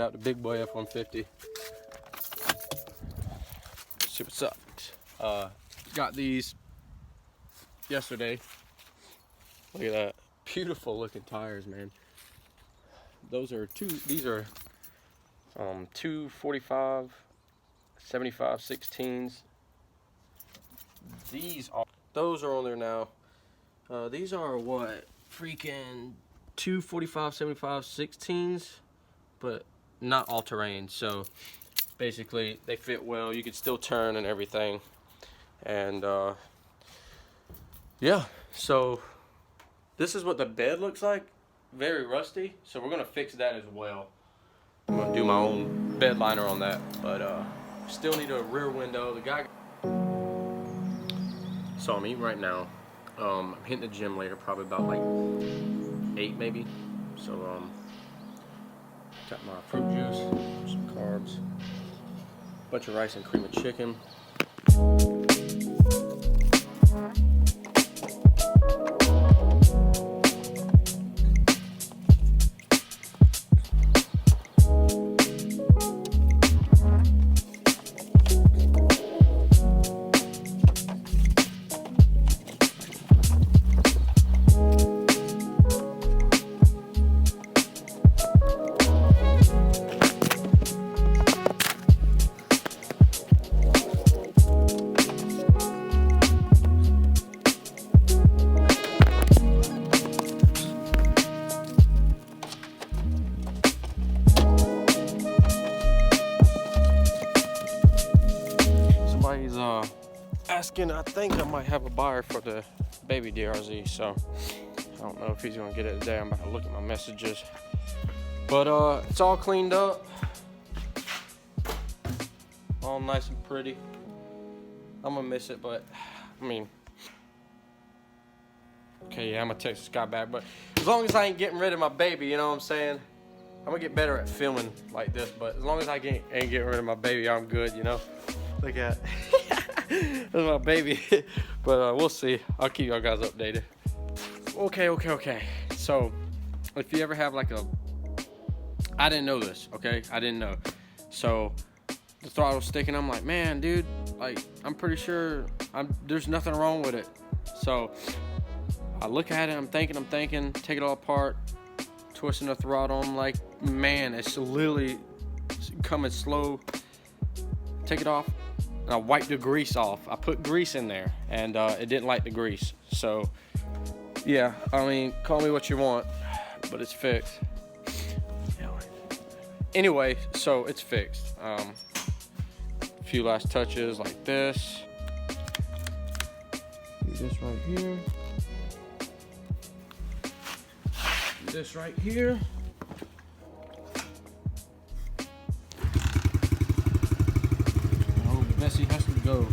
out the big boy F-150. See what's up. Got these yesterday. Look at that. Beautiful looking tires, man. These are 245 75 16s. Those are on there now. These are what? Freaking 245 75 16s, but not all-terrain. So basically they fit well. You can still turn and everything. And yeah, so this is what the bed looks like. Very rusty, so we're gonna fix that as well. I'm gonna do my own bed liner on that, but still need a rear window. The guy. So I'm eating right now. I'm hitting the gym later, probably about like 8 maybe. So got my fruit juice, some carbs, bunch of rice and cream and chicken. Asking, I think I might have a buyer for the baby DRZ, so I don't know if he's gonna get it today. I'm about to look at my messages, but it's all cleaned up, all nice and pretty. I'm gonna miss it, but I mean, okay, yeah, I'm gonna text this guy back, but as long as I ain't getting rid of my baby, you know what I'm saying? I'm gonna get better at filming like this, but as long as I ain't getting rid of my baby, I'm good, you know? Look at that's my baby. But we'll see. I'll keep y'all guys updated. Okay. So if you ever have like I didn't know this, okay? I didn't know. So the throttle's sticking. I'm like, man, dude, like I'm pretty sure there's nothing wrong with it. So I look at it, I'm thinking, take it all apart, twisting the throttle. I'm like, man, it's literally coming slow. Take it off. And I wiped the grease off. I put grease in there, and it didn't like the grease. So, yeah, I mean, call me what you want, but it's fixed. Anyway, so it's fixed. A few last touches like this. Do this right here. Do this right here. Bessie has to go.